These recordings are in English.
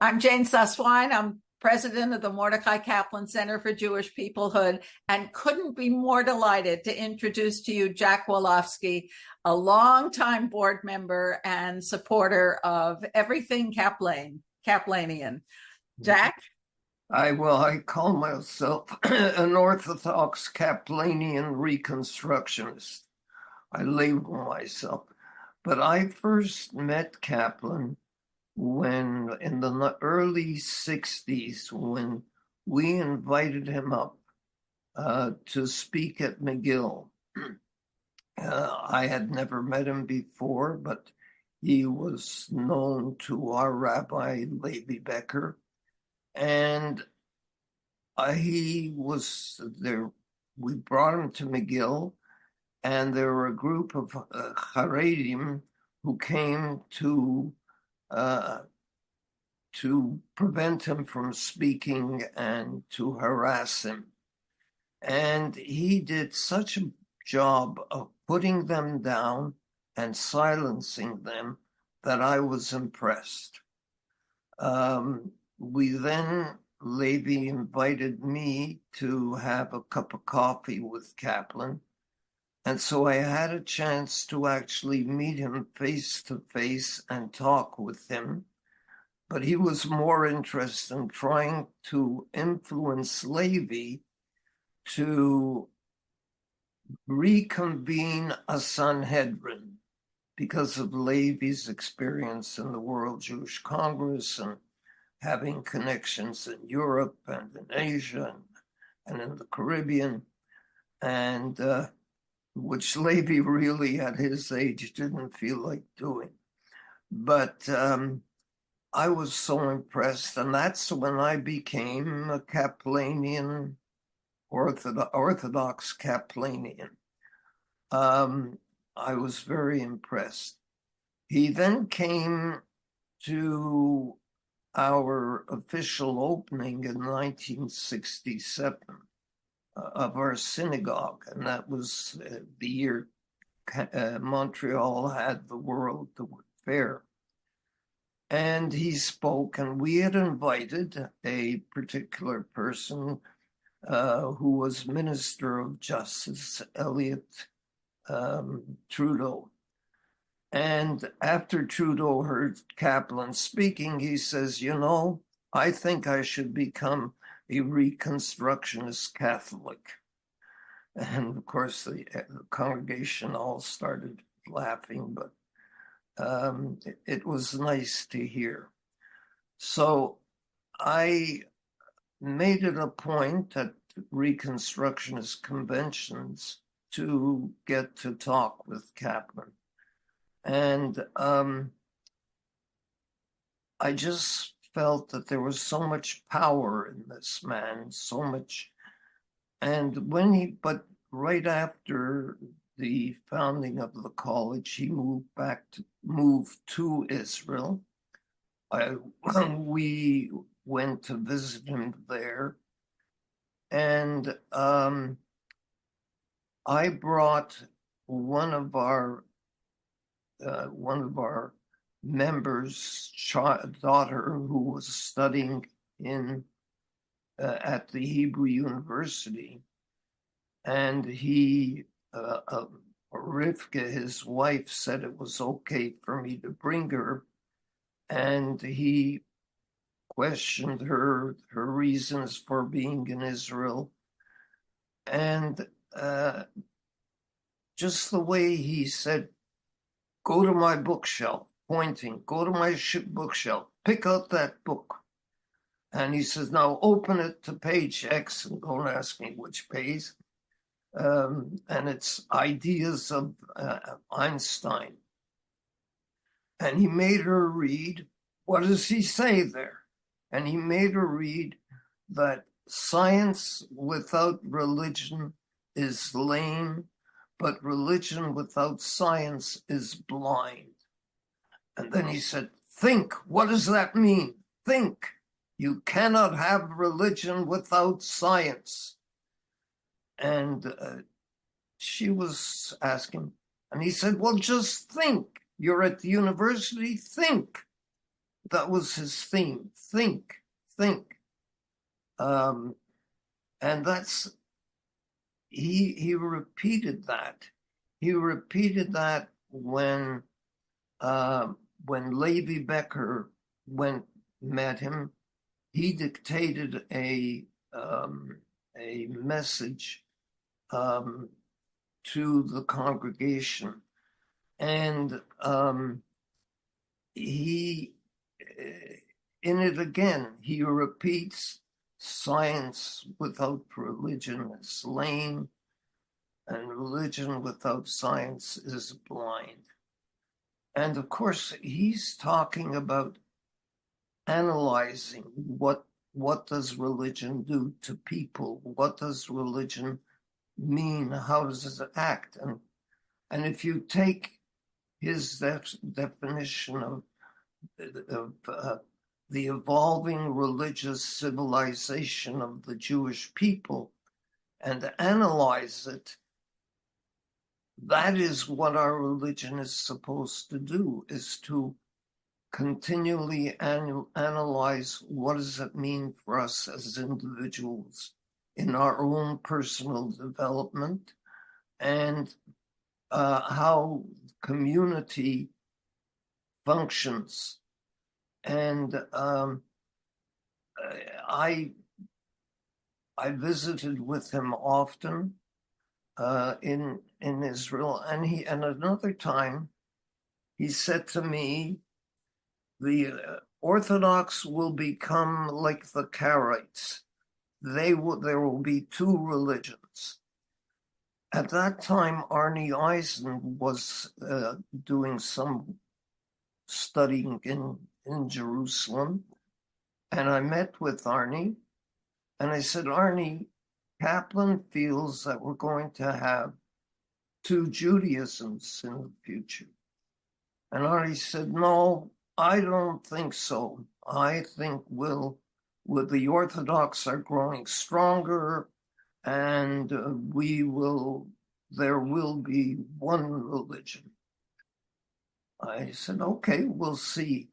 I'm Jane Susswein. I'm president of the Mordecai Kaplan Center for Jewish Peoplehood, and couldn't be more delighted to introduce to you Jack Wolofsky, a longtime board member and supporter of everything Kaplanian. Jack? I call myself an Orthodox Kaplanian Reconstructionist. I label myself. But I first met Kaplan when, in the early 60s, when we invited him up to speak at McGill. I had never met him before, but he was known to our Rabbi Levi Becker. And he was there. We brought him to McGill, and there were a group of Haredim who came to prevent him from speaking and to harass him. And he did such a job of putting them down and silencing them that I was impressed. Levi invited me to have a cup of coffee with Kaplan. And so I had a chance to actually meet him face to face and talk with him. But he was more interested in trying to influence Levi to reconvene a Sanhedrin because of Levi's experience in the World Jewish Congress and having connections in Europe and in Asia and in the Caribbean, and which Levi really at his age didn't feel like doing. But I was so impressed, and that's when I became a Kaplanian, Orthodox Kaplanian. I was very impressed. He then came to our official opening in 1967 of our synagogue, and that was the year Montreal had the World Fair. And he spoke, and we had invited a particular person who was Minister of Justice, Elliott Trudeau. And after Trudeau heard Kaplan speaking, he says, I think I should become a Reconstructionist Catholic. And of course, the congregation all started laughing, but it was nice to hear. So I made it a point at Reconstructionist conventions to get to talk with Kaplan. And I just felt that there was so much power in this man, so much. And but right after the founding of the college, he moved to Israel. We went to visit him there, and I brought one of our members' daughter who was studying at the Hebrew University, and Rivka, his wife, said it was okay for me to bring her, and he questioned her reasons for being in Israel, and just the way he said, go to my bookshelf, pointing, go to my bookshelf, pick out that book. And he says, now open it to page X, and don't ask me which page. And it's Ideas of Einstein. And he made her read, what does he say there? And he made her read that science without religion is lame, but religion without science is blind. And then he said, think, what does that mean? Think. You cannot have religion without science. And she was asking, and he said, well, just think. You're at the university, think. that was his theme. Think. And that's he repeated that. He repeated that when Levi Becker met him. He dictated a message to the congregation, and he, in it again, he repeats, science without religion is lame, and religion without science is blind. And of course, he's talking about analyzing what does religion do to people? What does religion mean? How does it act? And if you take his definition of the evolving religious civilization of the Jewish people and analyze it, that is what our religion is supposed to do, is to continually analyze what does it mean for us as individuals in our own personal development, and how community functions. And I visited with him often in Israel, and another time he said to me, the Orthodox will become like the Karaites. There will be two religions. At that time, Arnie Eisen was doing some studying in Jerusalem, and I met with Arnie, and I said, Arnie, Kaplan feels that we're going to have two Judaisms in the future. And Arnie said, no, I don't think so. I think the Orthodox are growing stronger, and there will be one religion. I said, okay, we'll see.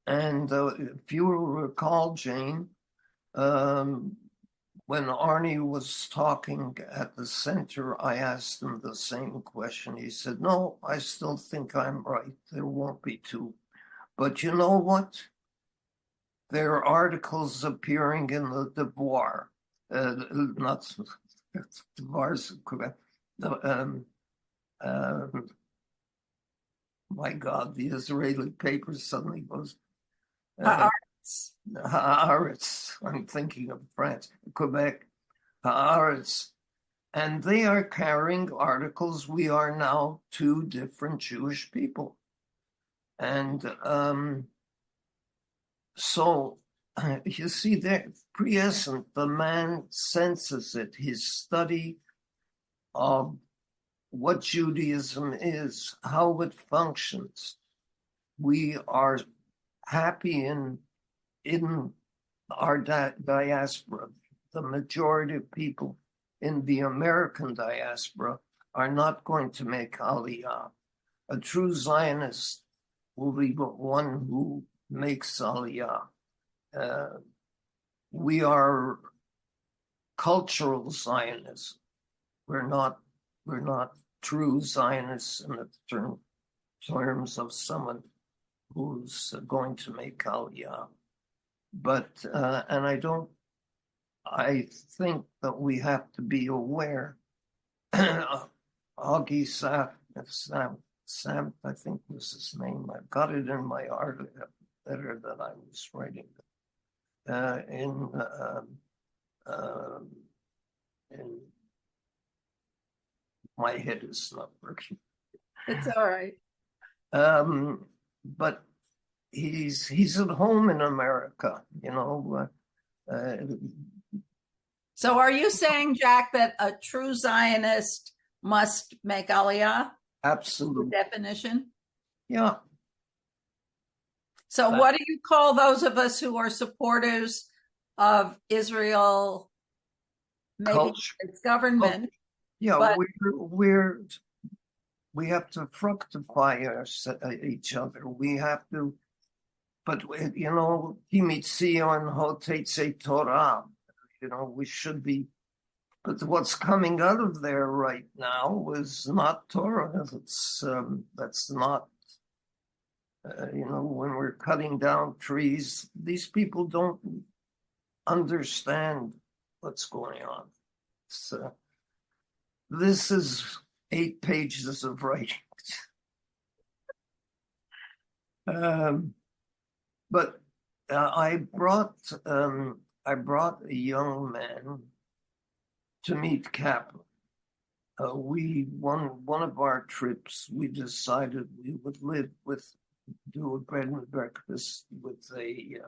And if you recall, Jane, when Arnie was talking at the center, I asked him the same question. He said, no, I still think I'm right. There won't be two. But you know what? There are articles appearing in the Devoir, not Devoir's, my God, the Israeli paper suddenly goes, Haaretz, I'm thinking of France, Quebec, Haaretz, and they are carrying articles, we are now two different Jewish people. And so you see there, Priescent, the man senses it, his study of what Judaism is, how it functions. We are happy in our diaspora. The majority of people in the American diaspora are not going to make Aliyah. A true Zionist will be the one who makes Aliyah. We are cultural Zionists. We're not true Zionists in the terms of someone who's going to make Aliyah. But and I think that we have to be aware. Augie Sam, I think was his name. I've got it in my article letter that I was writing. In my head is not working. It's all right. But he's at home in America, you know. So are you saying, Jack, that a true Zionist must make Aliyah? Absolutely. The definition? Yeah. So what do you call those of us who are supporters of Israel, maybe Culture. its government? Yeah, but we have to fructify each other. We have to But, Timitzion Hotetze Torah, we should be, but what's coming out of there right now is not Torah. That's not, when we're cutting down trees, these people don't understand what's going on. So this is 8 pages of writing. But I brought a young man to meet Kaplan. One of our trips, we decided we would do a bread and breakfast with the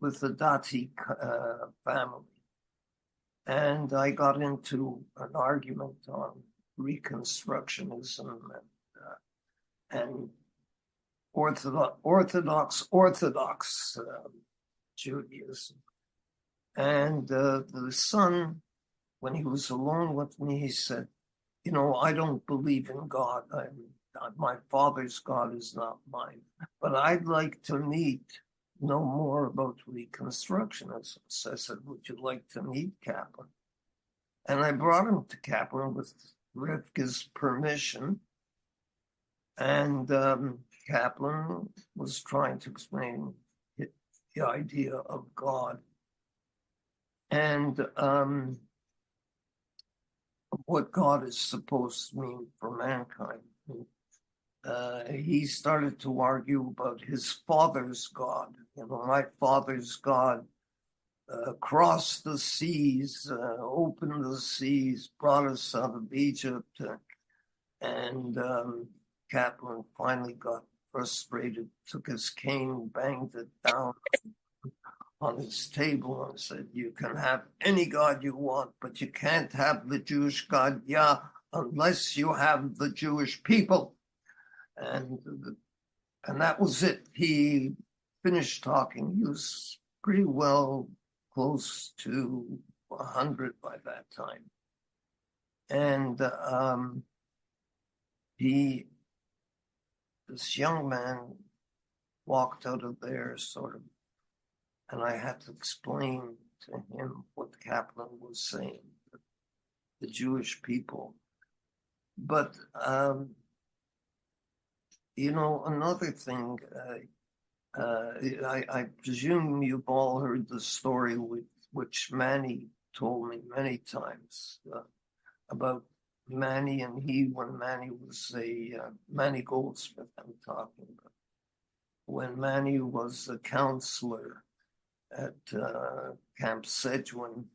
Dati family. And I got into an argument on Reconstructionism and Orthodox Judaism. And the son, when he was alone with me, he said, I don't believe in God. My father's God is not mine. But I'd like to know more about Reconstructionism. So I said, would you like to meet Kaplan? And I brought him to Kaplan with Rivka's permission. And Kaplan was trying to explain the idea of God and what God is supposed to mean for mankind. He started to argue about his father's God. My father's God crossed the seas, opened the seas, brought us out of Egypt, and Kaplan finally got frustrated, took his cane, banged it down on his table and said, you can have any God you want, but you can't have the Jewish God, unless you have the Jewish people. And that was it. He finished talking. He was pretty well close to 100 by that time. And this young man walked out of there and I had to explain to him what Kaplan was saying, the Jewish people. But, another thing, I presume you've all heard the story which Manny told me many times about Manny and when Manny was Manny Goldsmith I'm talking about. When Manny was a counselor at Camp Sedgwin,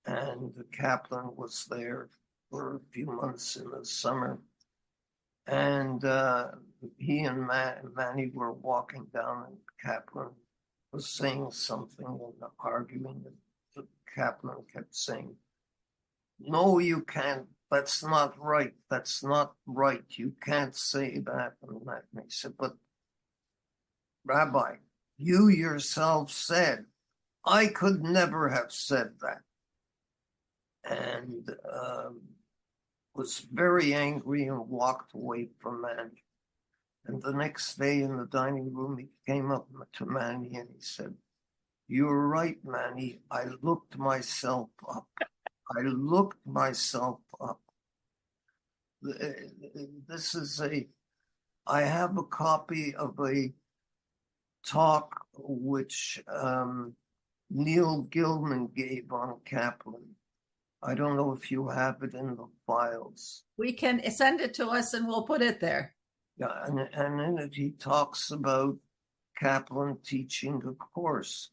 and Kaplan was there for a few months in the summer. And he and Manny were walking down, and Kaplan was saying something and arguing. And Kaplan kept saying, no, you can't. That's not right. That's not right. You can't say that and that. And he said, but Rabbi, you yourself said, I could never have said that. And was very angry and walked away from Manny. And the next day in the dining room, he came up to Manny and he said, you're right, Manny. I looked myself up. I have a copy of a talk which Neil Gilman gave on Kaplan. I don't know if you have it in the files. We can send it to us and we'll put it there. Yeah, and in it he talks about Kaplan teaching a course,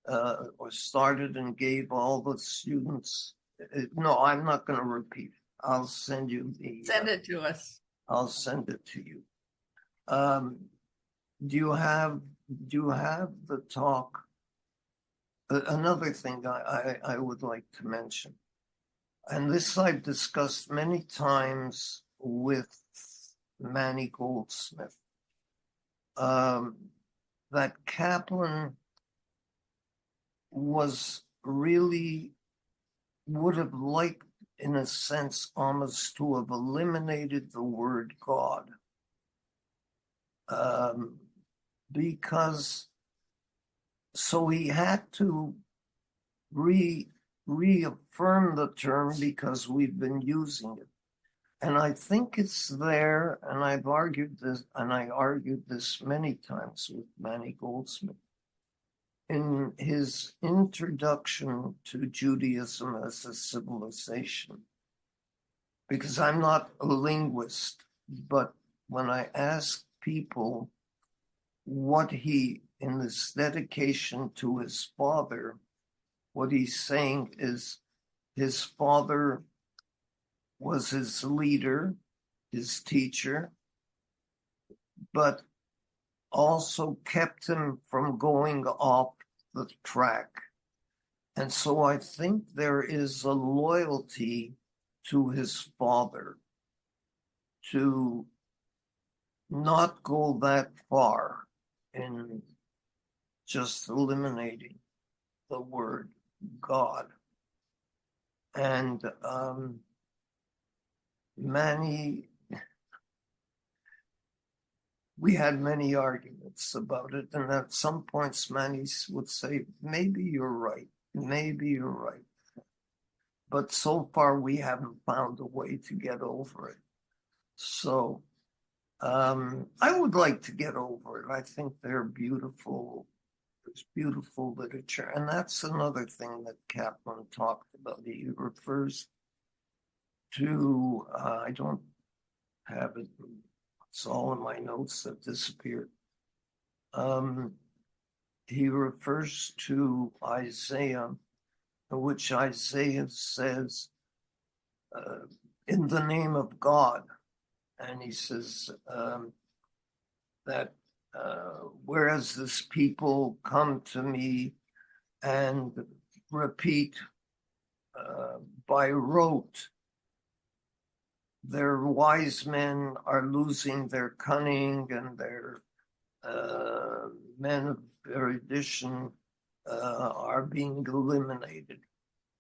or started and gave all the students. No, I'm not going to repeat it. I'll send you Send it to us. I'll send it to you. Do you have the talk? Another thing I would like to mention, and this I've discussed many times with Manny Goldsmith, that Kaplan would have liked, in a sense, almost to have eliminated the word God. because so he had to reaffirm the term because we've been using it. And I think it's there, and I argued this many times with Manny Goldsmith in his introduction to Judaism as a civilization. Because I'm not a linguist, but when I ask people what he, in this dedication to his father, what he's saying is his father was his leader, his teacher, but also kept him from going off the track. And so I think there is a loyalty to his father to not go that far in just eliminating the word God. And Manny, we had many arguments about it, and at some points Manny would say, maybe you're right, maybe you're right. But so far we haven't found a way to get over it. So I would like to get over it. I think they're beautiful. There's beautiful literature. And that's another thing that Kaplan talked about. He refers to, I don't have it, it's all in my notes that disappeared. He refers to Isaiah, in which Isaiah says, in the name of God. And he says that whereas this people come to me and repeat by rote, their wise men are losing their cunning, and their men of erudition are being eliminated.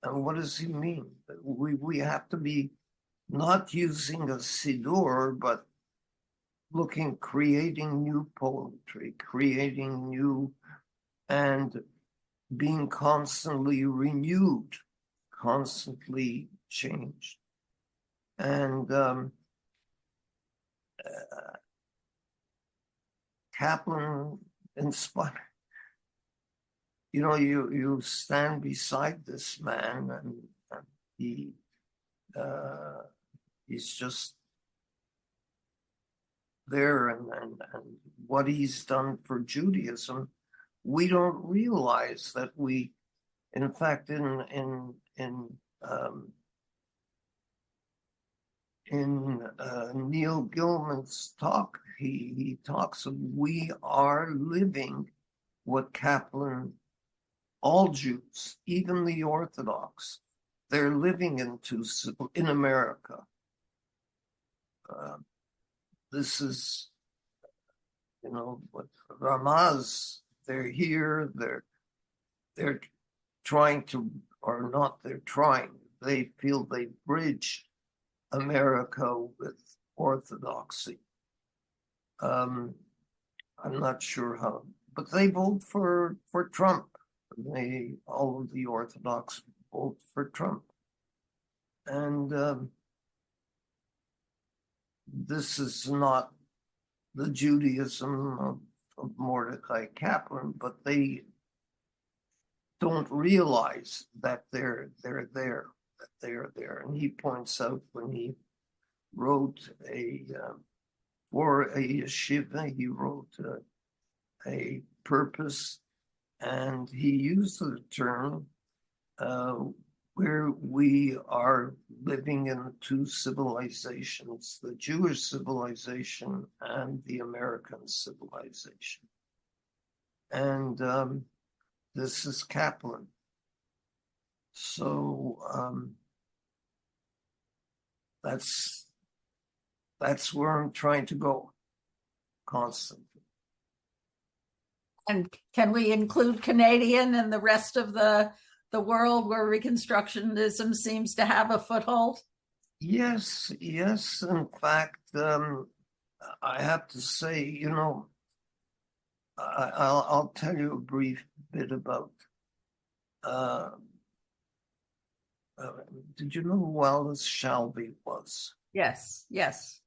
And what does he mean? We have to be not using a siddur, but creating new poetry, creating new, and being constantly renewed, constantly changed. And Kaplan inspired, you stand beside this man, and he's just there, and what he's done for Judaism, we don't realize that we, in fact, in Neil Gaiman's talk, he talks of we are living what Kaplan, all Jews, even the Orthodox, they're living in America. This is, what Ramaz, they're here, they're trying to, or not, they feel they bridge America with Orthodoxy. I'm not sure how, but they vote for Trump. All of the Orthodox vote for Trump. And this is not the Judaism of Mordecai Kaplan, but they don't realize that they're there, that they are there. And he points out when he wrote for a yeshiva, he wrote a purpose, and he used the term where we are living in two civilizations, the Jewish civilization and the American civilization. And this is Kaplan. So that's where I'm trying to go constantly. And can we include Canadian and the rest of the world where Reconstructionism seems to have a foothold? Yes. In fact, I have to say, I'll tell you a brief bit about. Uh, did you know who Alice Shalvey was? Yes, yes.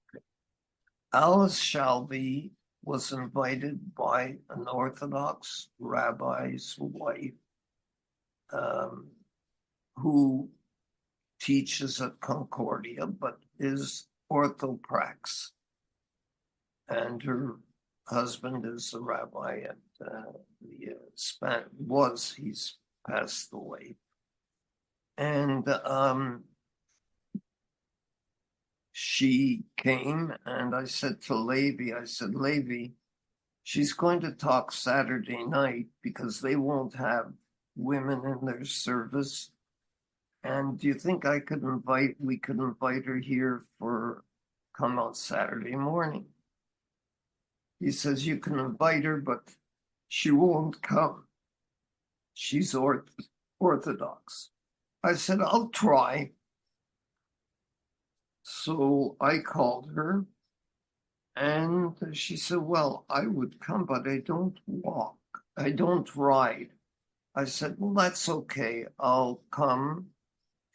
Alice Shalvey was invited by an Orthodox rabbi's wife, um, who teaches at Concordia, but is orthoprax. And her husband is a rabbi at he's passed away. And she came, and I said to Levi, Levi, she's going to talk Saturday night because they won't have women in their service. And do you think we could invite her here for come on Saturday morning? He says, you can invite her, but she won't come. She's Orthodox. I said, I'll try. So I called her, and she said, well, I would come, but I don't walk. I don't ride. I said, well, that's okay. I'll come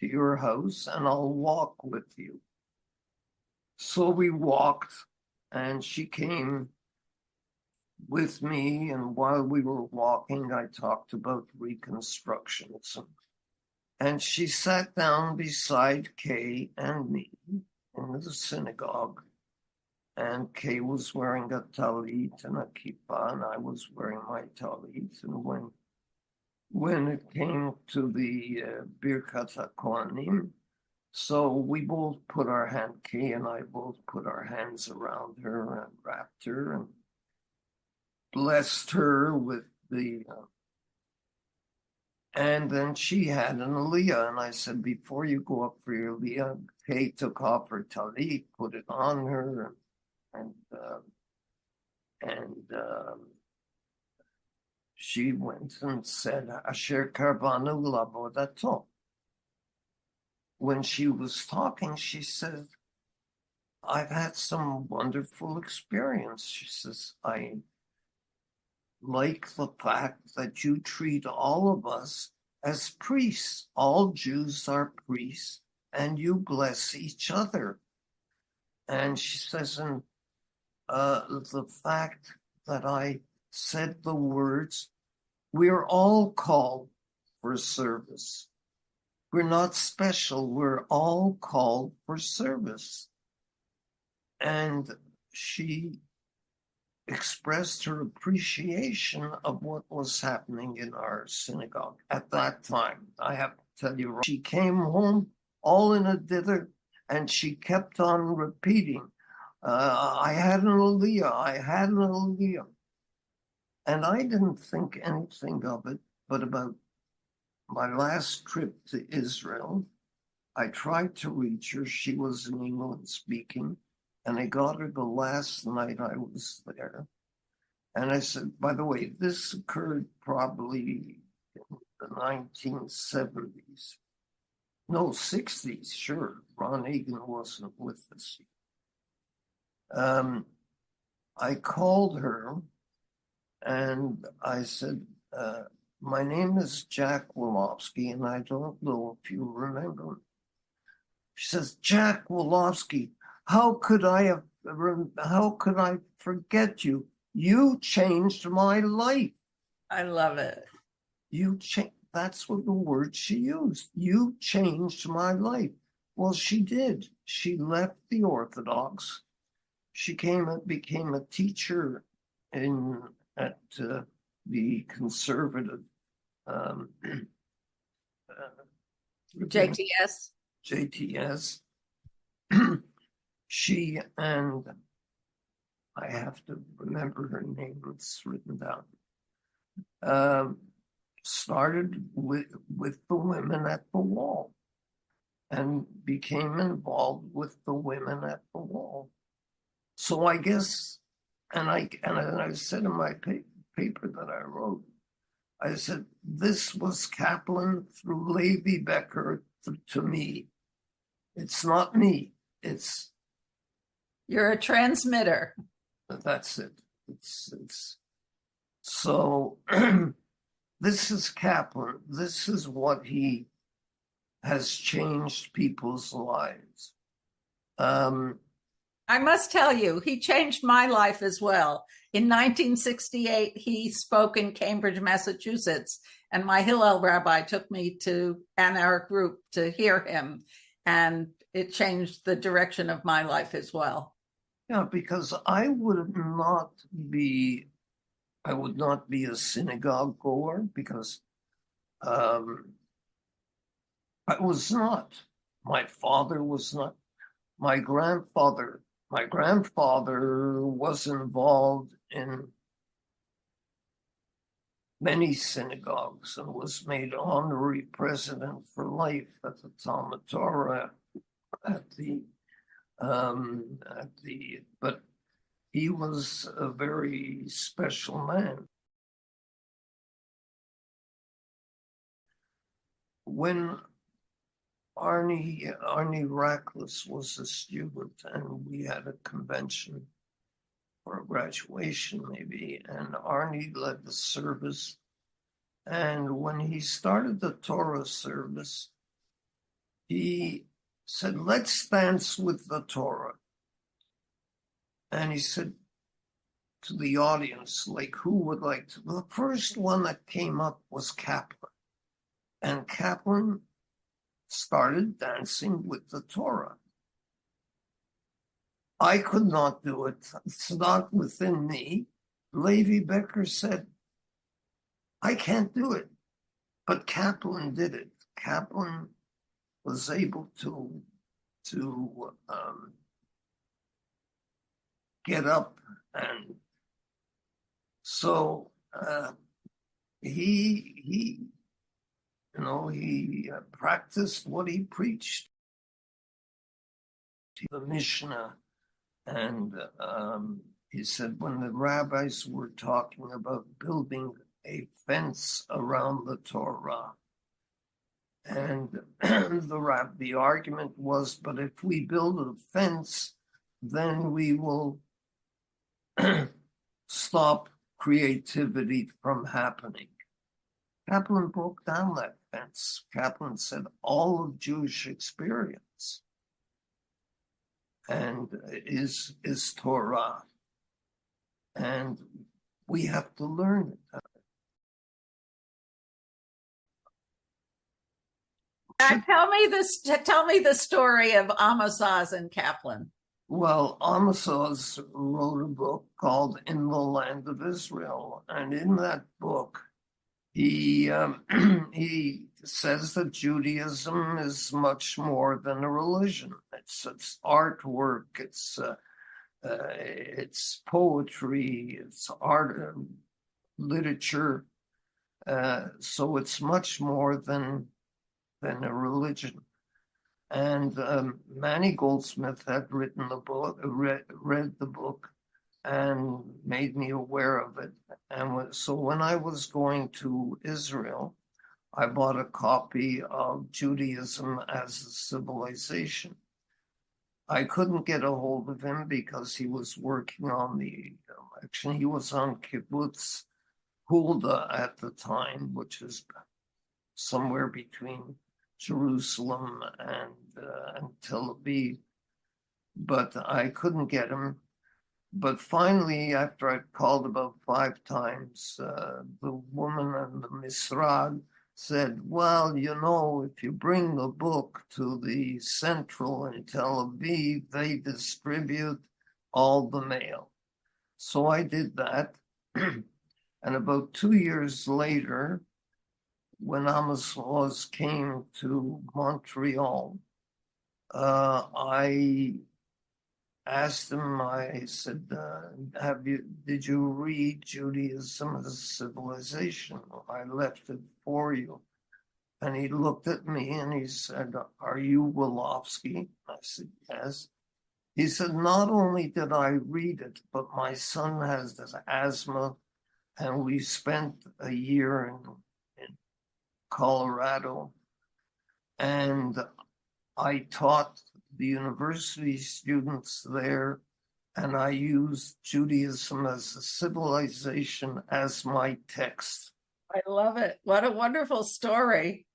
to your house and I'll walk with you. So we walked, and she came with me, and while we were walking, I talked about Reconstructionism. And she sat down beside Kay and me in the synagogue. And Kay was wearing a talit and a kippah, and I was wearing my talit. And when it came to the Birkat HaKohanim, so we both put our hand, Kay and I both put our hands around her and wrapped her and blessed her with the, and then she had an aliyah. And I said, before you go up for your aliyah, Kay took off her talit, put it on her, and she went and said, Asher Karvanu Lavodato. When she was talking, she said, I've had some wonderful experience. She says, I like the fact that you treat all of us as priests. All Jews are priests, and you bless each other. And she says, and the fact that I said the words, we're all called for service. We're not special. We're all called for service. And she expressed her appreciation of what was happening in our synagogue at that time. I have to tell you, she came home all in a dither, and she kept on repeating, I had an aliyah, I had an aliyah. And I didn't think anything of it, but about my last trip to Israel, I tried to reach her. She was in England speaking, and I got her the last night I was there. And I said, by the way, this occurred probably in the 1970s. No, 60s, sure. Ron Egan wasn't with us. I called her and I said, my name is Jack Wolofsky, and I don't know if you remember. She says, Jack Wolofsky, how could I forget you? You changed my life. I love it. That's what the word she used. You changed my life. Well, she did. She left the Orthodox. She became a teacher at the conservative JTS. She, and I have to remember her name, it's written down, started with the women at the wall and became involved with the women at the wall. So I guess, and I said in my paper that I wrote, I said, this was Kaplan through Levi Becker to me. It's not me. You're a transmitter. That's it. It's So this is Kaplan. This is what he has changed people's lives. I must tell you, he changed my life as well. In 1968, he spoke in Cambridge, Massachusetts, and my Hillel rabbi took me to and our group to hear him, and it changed the direction of my life as well. Yeah, because I would not be a synagogue goer because I was not. My father was not. My grandfather was involved in many synagogues and was made honorary president for life at the Talmud Torah but he was a very special man. When Arnie Rackless was a student and we had a convention or a graduation maybe, and Arnie led the service. And when he started the Torah service, he said, let's dance with the Torah. And he said to the audience, like, who would like to? The first one that came up was Kaplan. And Kaplan started dancing with the Torah. I could not do it. It's not within me. Levi Becker said, I can't do it. But Kaplan did it. Kaplan was able to get up, and so he practiced what he preached, the Mishnah, and he said when the rabbis were talking about building a fence around the Torah, and the argument was, but if we build a fence, then we will stop creativity from happening. Kaplan broke down that fence. Kaplan said all of Jewish experience and is Torah, and we have to learn it. Tell me the story of Amos Oz and Kaplan. Well, Amos Oz wrote a book called In the Land of Israel, and in that book, he says that Judaism is much more than a religion. It's artwork, it's poetry, it's art, literature. So it's much more than a religion. And Manny Goldsmith had written the book, read the book, and made me aware of it. And so when I was going to Israel, I bought a copy of Judaism as a Civilization. I couldn't get a hold of him because he was working on the election. He was on Kibbutz Hulda at the time, which is somewhere between Jerusalem and Tel Aviv. But I couldn't get him. But finally, after I'd called about 5 times, the woman in the Misrad said, well, if you bring the book to the Central in Tel Aviv, they distribute all the mail. So I did that. And about 2 years later, when Amos Oz came to Montreal, I asked him, I said, did you read Judaism as a Civilization? I left it for you. And he looked at me and he said, are you Wolofsky? I said, yes. He said, not only did I read it, but my son has this asthma, and we spent a year in Colorado, and I taught the university students there and I use Judaism as a civilization as my text. I love it. What a wonderful story.